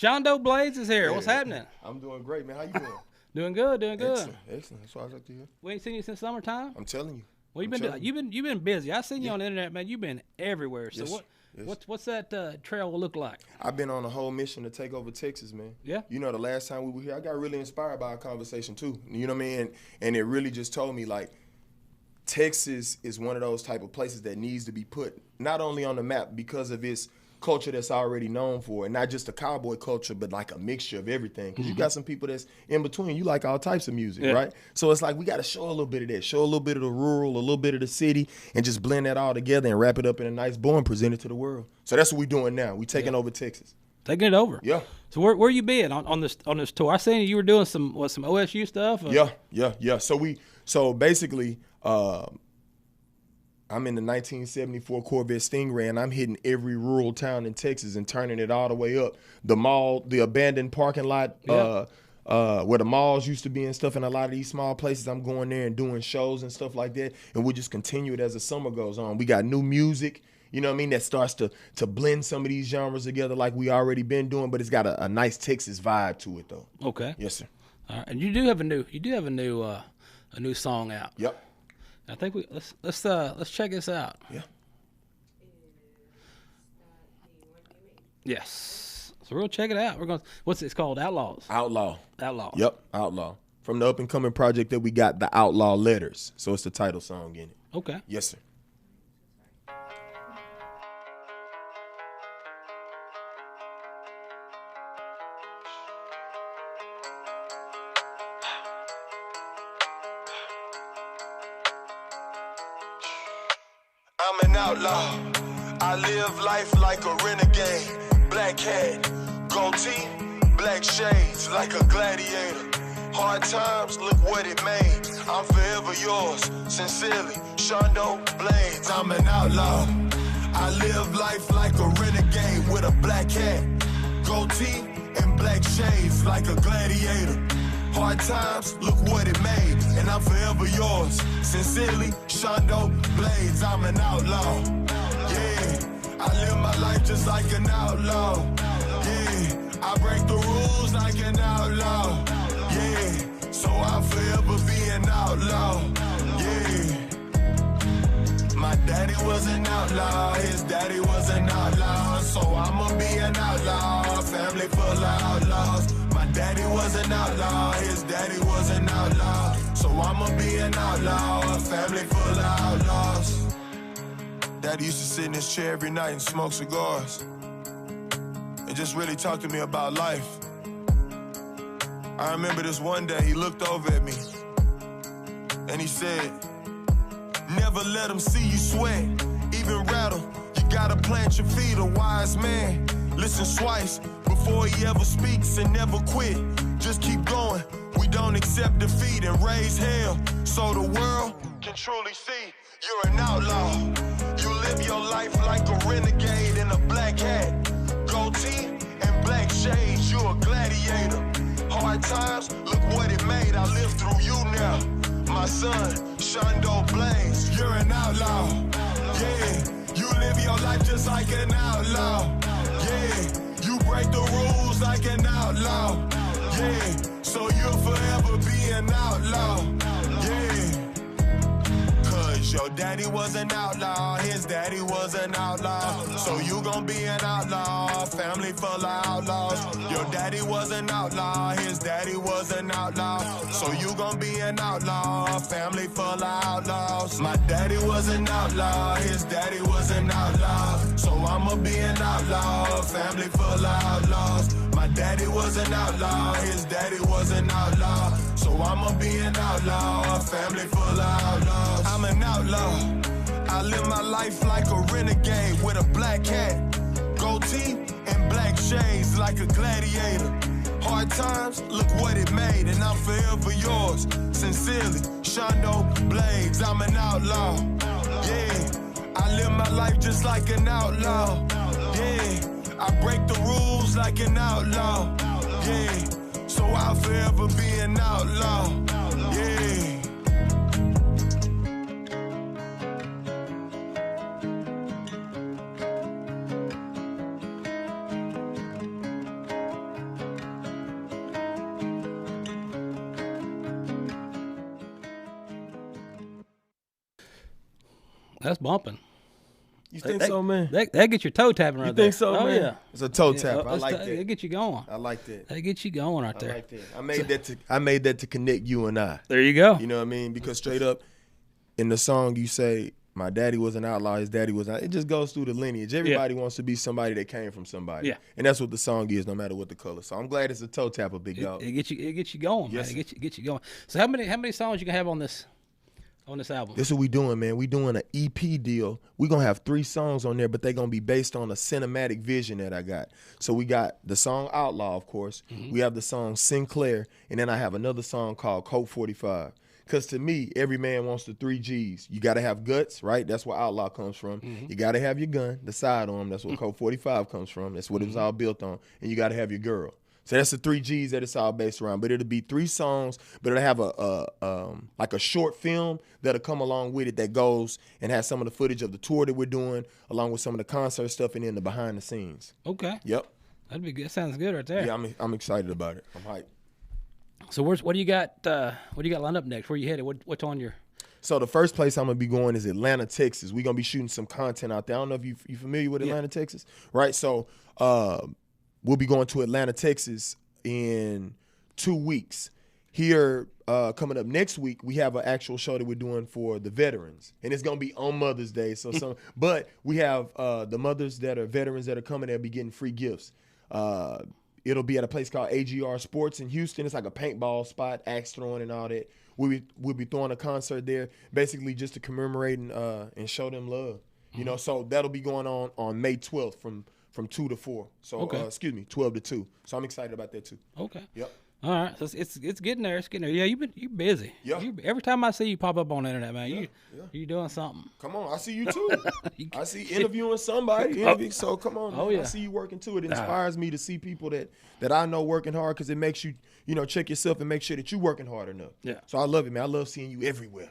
Shondo Blades is here. What's happening? I'm doing great, man. How you doing? Doing good. Excellent. That's what I like to hear. We ain't seen you since summertime. I'm telling you. Well, you've been busy. I seen you on the internet, man. You've been everywhere. So what's that trail look like? I've been on a whole mission to take over Texas, man. Yeah. You know, the last time we were here, I got really inspired by a conversation too. You know what I mean? And it really just told me like Texas is one of those type of places that needs to be put not only on the map because of its culture that's already known for, and not just a cowboy culture, but like a mixture of everything. Because you got some people that's in between. You like all types of music, right? So it's like we got to show a little bit of that, show a little bit of the rural, a little bit of the city, and just blend that all together and wrap it up in a nice bow and present it to the world. So that's what we're doing now. We taking over Texas. Taking it over. Yeah. So where you been on this tour? I seen you were doing some OSU stuff. Yeah. So basically, I'm in the 1974 Corvette Stingray, and I'm hitting every rural town in Texas and turning it all the way up. The mall, the abandoned parking lot, where the malls used to be and stuff, in a lot of these small places, I'm going there and doing shows and stuff like that. And we'll just continue it as the summer goes on. We got new music, you know what I mean, that starts to blend some of these genres together like we already been doing, but it's got a nice Texas vibe to it, though. Okay. Yes, sir. All right. And you do have a new song out. Yep. I think let's check this out. Yeah. Yes. So we're gonna check it out. It's called Outlaws. Outlaw. Yep, Outlaw. From the up and coming project that we got, the Outlaw Letters. So it's the title song in it. Okay. Yes, sir. I'm an outlaw. I live life like a renegade. Black hat, goatee, black shades like a gladiator. Hard times, look what it made. I'm forever yours, sincerely, Shondo Blades. I'm an outlaw. I live life like a renegade with a black hat, goatee, and black shades like a gladiator. Hard times, look what it made, and I'm forever yours. Sincerely, Shondo Blades, I'm an outlaw. Yeah, I live my life just like an outlaw. Yeah, I break the rules like an outlaw. Yeah, so I'll forever be an outlaw. Yeah. My daddy was an outlaw, his daddy was an outlaw, so I'ma be an outlaw, a family full of outlaws. My daddy was an outlaw, his daddy was an outlaw, so I'ma be an outlaw, a family full of outlaws. Daddy used to sit in his chair every night and smoke cigars, and just really talk to me about life. I remember this one day, he looked over at me, and he said, never let them see you sweat, even rattle. You gotta plant your feet, a wise man. Listen twice before he ever speaks and never quit. Just keep going. We don't accept defeat and raise hell so the world can truly see you're an outlaw. You live your life like a renegade in a black hat, goatee, and black shades. You a gladiator. Hard times, look what it made. I live through you now. My son, Shondo Blades, you're an outlaw. Yeah, you live your life just like an outlaw. Yeah, you break the rules like an outlaw. Yeah, so you'll forever be an outlaw. Yeah, cause your daddy was an outlaw, his daddy was an outlaw. So you gon' be an outlaw, a family full of outlaws. Your daddy was an outlaw, his daddy was an outlaw. So you gon' be an outlaw, a family full of outlaws. My daddy was an outlaw, his daddy was an outlaw. So I'ma be an outlaw, a family full of outlaws. My daddy was an outlaw, his daddy was an outlaw. So I'ma be an outlaw, a family full of outlaws. I'm an outlaw. I live my life like a renegade with a black hat, goatee, and black shades like a gladiator. Hard times, look what it made, and I'm forever yours. Sincerely, Shondo Blades, I'm an outlaw. Yeah, I live my life just like an outlaw. Yeah, I break the rules like an outlaw. Yeah, so I'll forever be an outlaw. Yeah. That's bumping. You think so, man? That gets your toe tapping right there. You think so, man? Oh, yeah. It's a toe tap. I like that. It gets you going. I like that. That gets you going right there. I like that. I made that to connect you and I. There you go. You know what I mean? Because straight up, in the song you say, my daddy was an outlaw, his daddy was not. It just goes through the lineage. Everybody wants to be somebody that came from somebody. Yeah. And that's what the song is, no matter what the color. So I'm glad it's a toe tapper, big dog. It gets you going, man. It gets you going. So how many songs you can have on this album? This is what we doing, man. We doing an EP deal. We're going to have 3 songs on there, but they're going to be based on a cinematic vision that I got. So we got the song Outlaw, of course. Mm-hmm. We have the song Sinclair, and then I have another song called Colt 45. Because to me, every man wants the 3 Gs. You got to have guts, right? That's where Outlaw comes from. Mm-hmm. You got to have your gun, the sidearm. That's where Colt 45 comes from. That's what it was all built on. And you got to have your girl. So that's the 3 Gs that it's all based around. But it'll be 3 songs, but it'll have like a short film that'll come along with it that goes and has some of the footage of the tour that we're doing, along with some of the concert stuff and then the behind the scenes. Okay. Yep. That'd be good. That sounds good right there. Yeah, I'm excited about it. I'm hyped. So what do you got? What do you got lined up next? Where you headed? What's on your? So the first place I'm gonna be going is Atlanta, Texas. We're gonna be shooting some content out there. I don't know if you familiar with Atlanta, Texas, right? So we'll be going to Atlanta, Texas in 2 weeks. Here, coming up next week, we have an actual show that we're doing for the veterans, and it's gonna be on Mother's Day. So but we have the mothers that are veterans that are coming. They'll be getting free gifts. It'll be at a place called AGR Sports in Houston. It's like a paintball spot, axe throwing and all that. We'll be throwing a concert there, basically just to commemorate and show them love. You know, so that'll be going on May 12th from 2 to 4. So, 12 to 2. So I'm excited about that too. Okay. Yep. All right. So it's getting there. It's getting there. Yeah, you busy. Yeah. Every time I see you pop up on the internet, man, you doing something. Come on, I see you too. I see interviewing somebody. So come on, man. I see you working too. It inspires me to see people that I know working hard, because it makes you, check yourself and make sure that you're working hard enough. Yeah. So I love it, man. I love seeing you everywhere,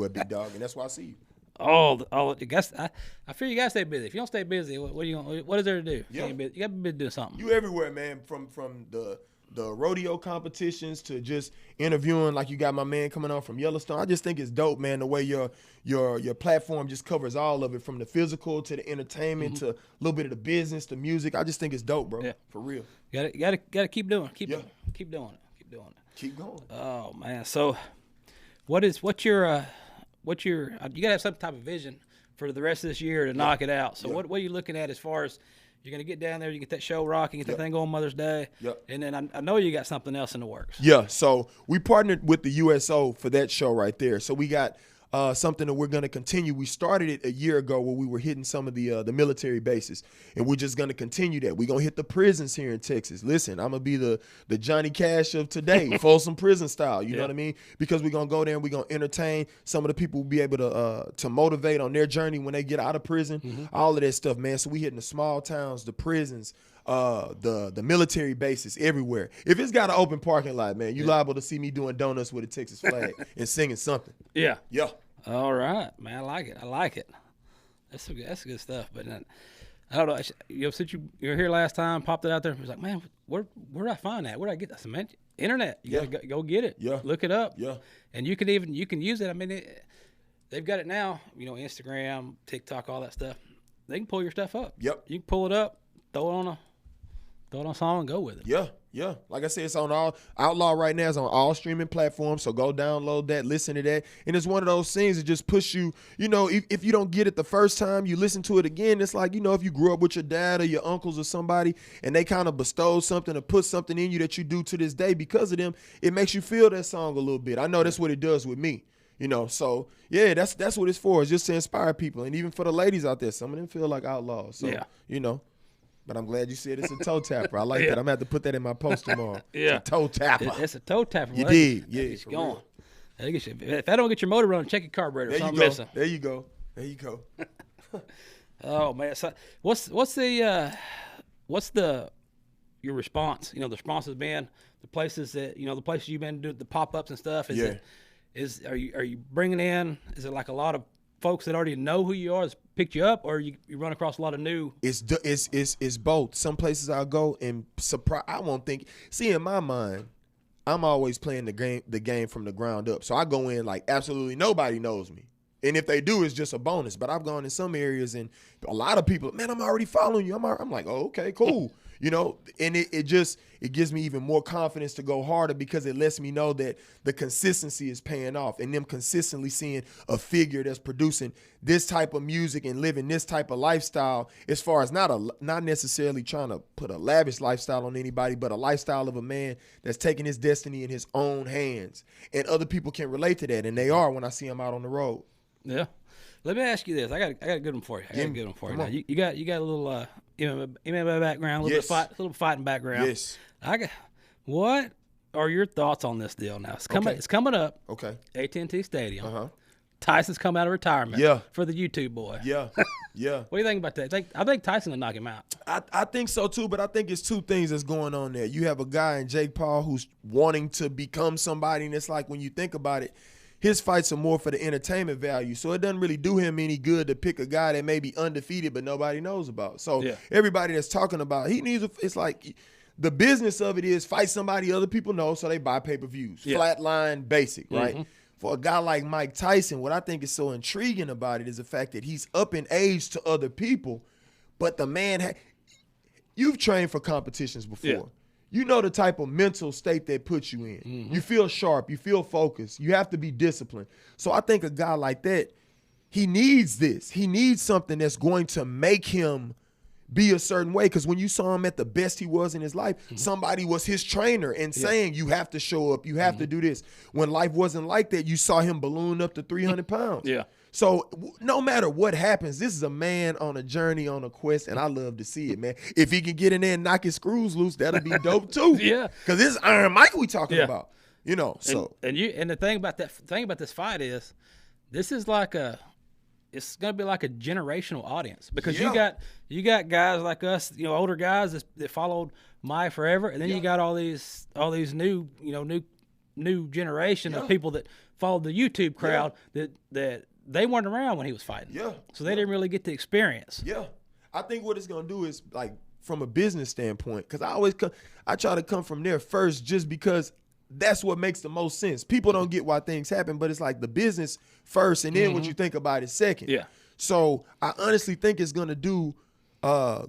big dog, and that's why I see you. I feel you gotta stay busy. If you don't stay busy, what is there to do? Yeah. You gotta be busy doing something. You everywhere, man. From the rodeo competitions to just interviewing, like you got my man coming on from Yellowstone. I just think it's dope, man, the way your platform just covers all of it, from the physical to the entertainment to a little bit of the business, the music. I just think it's dope, bro. Yeah. For real. You gotta keep doing it. Keep doing it. Keep going. Oh man. So what's your you gotta have some type of vision for the rest of this year to knock it out. So what are you looking at as far as you're going to get down there, you get that show rocking, get that thing going Mother's Day, and then I know you got something else in the works. Yeah, so we partnered with the USO for that show right there. So we got something that we're going to continue. We started it a year ago where we were hitting some of the military bases, and we're just going to continue that. We're going to hit the prisons here in Texas. Listen, I'm going to be the Johnny Cash of today, Folsom Prison style, you know what I mean? Because we're going to go there and we're going to entertain. Some of the people will be able to motivate on their journey when they get out of prison, all of that stuff, man. So we hitting the small towns, the prisons, the military bases, everywhere. If it's got an open parking lot, man, you liable to see me doing donuts with a Texas flag and singing something. Yeah. All right, man. I like it. That's good stuff. But I don't know. Since you were here last time, popped it out there. I was like, man, where did I find that? Where did I get that? I said, man, internet. You gotta go get it. Yeah. Look it up. Yeah. And you can use it. I mean, they've got it now. Instagram, TikTok, all that stuff. They can pull your stuff up. Yep. You can pull it up, throw it on a song and go with it. Yeah. Like I said, it's on all Outlaw right now. It's on all streaming platforms. So go download that, listen to that. And it's one of those things that just push you, if you don't get it the first time, you listen to it again. It's like, if you grew up with your dad or your uncles or somebody and they kind of bestow something or put something in you that you do to this day because of them, it makes you feel that song a little bit. I know that's what it does with me. So yeah, that's what it's for. It's just to inspire people. And even for the ladies out there, some of them feel like outlaws. So, but I'm glad you said it's a toe tapper. I like that. I'm going to have to put that in my post tomorrow. It's a toe tapper. It's a toe tapper. You did. Yeah. It's going. If I don't get your motor running, check your carburetor. Something missing. There you go. Oh, man. So what's your response? The response has been the places you've been to, the pop-ups and stuff. Are you bringing in, is it like a lot of folks that already know who you are has picked you up, or you run across a lot of new? It's both. Some places I'll go and surprise. I won't think. See, in my mind, I'm always playing the game from the ground up. So I go in like absolutely nobody knows me. And if they do, it's just a bonus. But I've gone in some areas and a lot of people, man, I'm already following you. I'm like, oh, okay, cool. You know, and it gives me even more confidence to go harder because it lets me know that the consistency is paying off and them consistently seeing a figure that's producing this type of music and living this type of lifestyle as far as not necessarily trying to put a lavish lifestyle on anybody, but a lifestyle of a man that's taking his destiny in his own hands. And other people can relate to that, and they are when I see them out on the road. Yeah. Let me ask you this. I got a good one for you. Now, you got a little MMA background, a little fighting background. Yes. What are your thoughts on this deal now? It's coming up. Okay. AT&T Stadium. Uh-huh. Tyson's come out of retirement. Yeah. For the YouTube boy. Yeah. Yeah. What do you think about that? I think Tyson will knock him out. I think so too, but I think it's two things that's going on there. You have a guy in Jake Paul who's wanting to become somebody, and it's like when you think about it, his fights are more for the entertainment value. So it doesn't really do him any good to pick a guy that may be undefeated but nobody knows about. So everybody that's talking about, it's like the business of it is fight somebody other people know so they buy pay-per-views. Yeah. Flatline basic, right? Mm-hmm. For a guy like Mike Tyson, what I think is so intriguing about it is the fact that he's up in age to other people, but the man, you've trained for competitions before. Yeah. You know the type of mental state that puts you in. Mm-hmm. You feel sharp. You feel focused. You have to be disciplined. So I think a guy like that, he needs this. He needs something that's going to make him be a certain way. Because when you saw him at the best he was in his life, somebody was his trainer and saying, you have to show up. You have to do this. When life wasn't like that, you saw him balloon up to 300 pounds. Yeah. So no matter what happens, this is a man on a journey, on a quest, and I love to see it, man. If he can get in there and knock his screws loose, that'll be dope too. Yeah, because this is Iron Mike we talking about, you know. So and the thing about this fight is, this is it's gonna be like a generational audience because you got guys like us, you know, older guys that followed Mike forever, and then you got all these new generation of people that followed the YouTube crowd that they weren't around when he was fighting. Yeah. So they didn't really get the experience. Yeah. I think what it's going to do is, like, from a business standpoint, because I try to come from there first just because that's what makes the most sense. People don't get why things happen, but it's like the business first and then what you think about it second. Yeah. So I honestly think it's going to do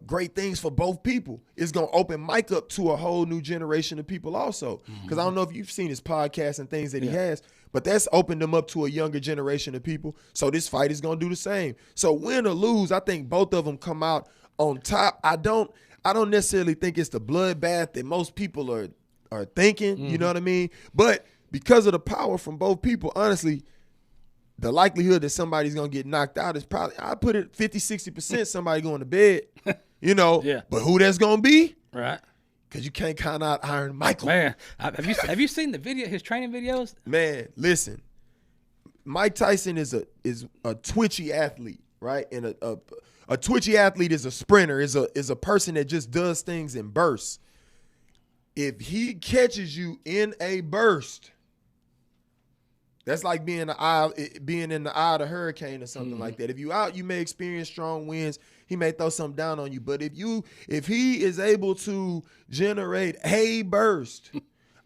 great things for both people. It's going to open Mike up to a whole new generation of people also. Because I don't know if you've seen his podcast and things that he has, but that's opened them up to a younger generation of people. So this fight is going to do the same. So win or lose, I think both of them come out on top. I don't necessarily think it's the bloodbath that most people are thinking, you know what I mean? But because of the power from both people, honestly, the likelihood that somebody's going to get knocked out is probably, I put it 50, 60% somebody going to bed, you know. But who that's going to be? Right. Because you can't count out Iron Michael. Man, have you seen the video, his training videos? Man, listen, Mike Tyson is a twitchy athlete, right? And a twitchy athlete is a sprinter, is a person that just does things in bursts. If he catches you in a burst, that's like being in the eye of the hurricane or something like that. If you out, you may experience strong winds. He may throw something down on you. But if he is able to generate a burst,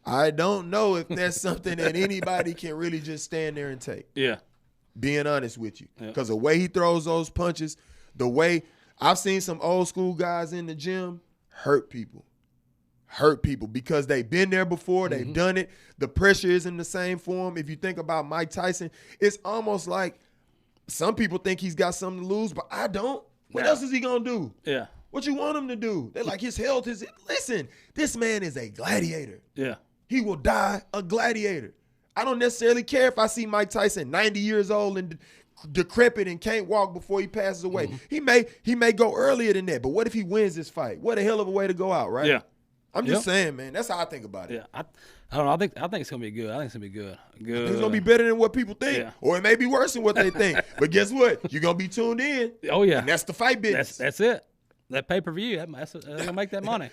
I don't know if that's something that anybody can really just stand there and take. Yeah. Being honest with you. Because the way he throws those punches, the way I've seen some old school guys in the gym hurt people because they've been there before. They've done it. The pressure isn't the same for him. If you think about Mike Tyson, it's almost like some people think he's got something to lose, but I don't. What else is he going to do? Yeah. What you want him to do? They're like, his health is – listen, this man is a gladiator. Yeah. He will die a gladiator. I don't necessarily care if I see Mike Tyson 90 years old and decrepit and can't walk before he passes away. He may go earlier than that, but what if he wins this fight? What a hell of a way to go out, right? Yeah. I'm just saying, man. That's how I think about it. Yeah, I don't know. I think it's gonna be good. I think it's gonna be good. Good. It's gonna be better than what people think, or it may be worse than what they think. But guess what? You're gonna be tuned in. Oh yeah, and that's the fight business. That's it. That pay-per-view, that's gonna make that money.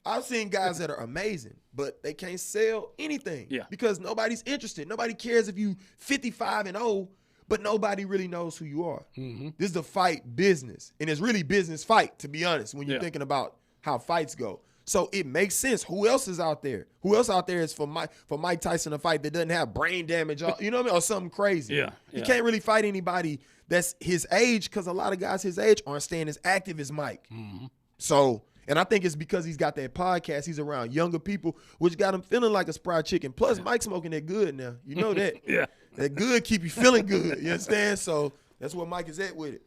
I've seen guys that are amazing, but they can't sell anything. Yeah, because nobody's interested. Nobody cares if you 55-0, but nobody really knows who you are. This is the fight business, and it's really business fight, to be honest. When you're thinking about how fights go. So it makes sense. Who else is out there? Who else out there is for Mike Tyson to fight that doesn't have brain damage, or, you know what I mean, or something crazy? Yeah. He can't really fight anybody that's his age, because a lot of guys his age aren't staying as active as Mike. Mm-hmm. So, and I think it's because he's got that podcast. He's around younger people, which got him feeling like a spry chicken. Plus, Mike's smoking that good now. You know that. Yeah. That good keep you feeling good. You understand? So that's where Mike is at with it.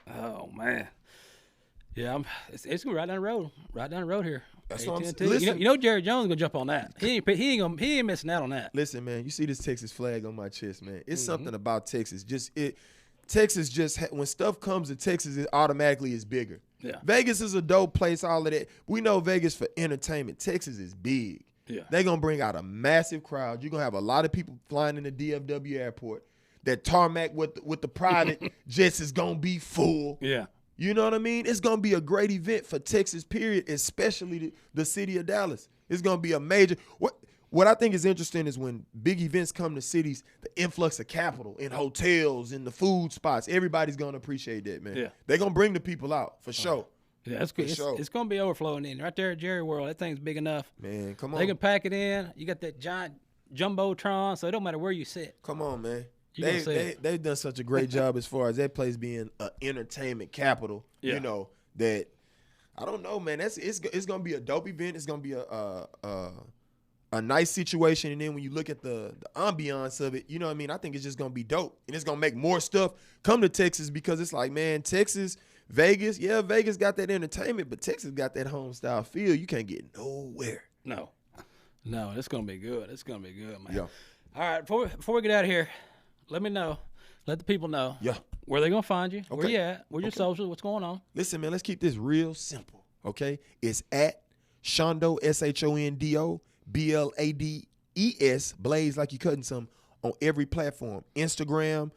Oh man. Yeah, it's gonna be right down the road here. That's what I'm AT&T. listen. You know Jerry Jones gonna jump on that. He ain't missing out on that. Listen, man, you see this Texas flag on my chest, man. It's something about Texas. Texas just when stuff comes to Texas, it automatically is bigger. Yeah. Vegas is a dope place, all of that. We know Vegas for entertainment. Texas is big. Yeah. They're going to bring out a massive crowd. You're going to have a lot of people flying in the DFW airport. That tarmac with the private jets is going to be full. Yeah. You know what I mean? It's going to be a great event for Texas, period, especially the city of Dallas. It's going to be a major – What I think is interesting is when big events come to cities, the influx of capital in hotels, in the food spots, everybody's going to appreciate that, man. Yeah. They're going to bring the people out, for sure. Yeah, that's good. It's going to be overflowing in. Right there at Jerry World, that thing's big enough. Man, come on. They can pack it in. You got that giant jumbotron, so it don't matter where you sit. Come on, man. They've done such a great job as far as that place being an entertainment capital, you know, that I don't know, man. It's going to be a dope event. It's going to be a nice situation, and then when you look at the ambiance of it, you know what I mean? I think it's just going to be dope, and it's going to make more stuff come to Texas, because it's like, man, Texas, Vegas, yeah, Vegas got that entertainment, but Texas got that home-style feel you can't get nowhere. No, it's going to be good. It's going to be good, man. Yeah. All right, before we get out of here, let the people know where they're going to find you, where you at, where's your socials, what's going on. Listen, man, let's keep this real simple, okay? It's at Shondo, Shondo, Blades, Blaze like you cutting some, on every platform. Instagram,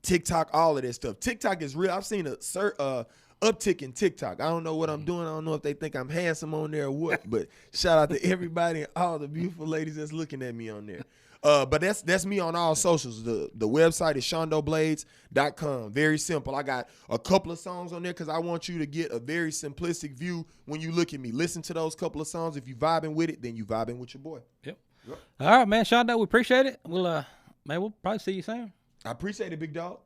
TikTok, all of that stuff. TikTok is real. I've seen a uptick in TikTok. I don't know what I'm doing. I don't know if they think I'm handsome on there or what, but shout out to everybody and all the beautiful ladies that's looking at me on there. But that's me on all socials. The website is shondoblades.com. Very simple. I got a couple of songs on there because I want you to get a very simplistic view when you look at me. Listen to those couple of songs. If you vibing with it, then you vibing with your boy. Yep. All right, man. Shondo, we appreciate it. We'll probably see you soon. I appreciate it, big dog.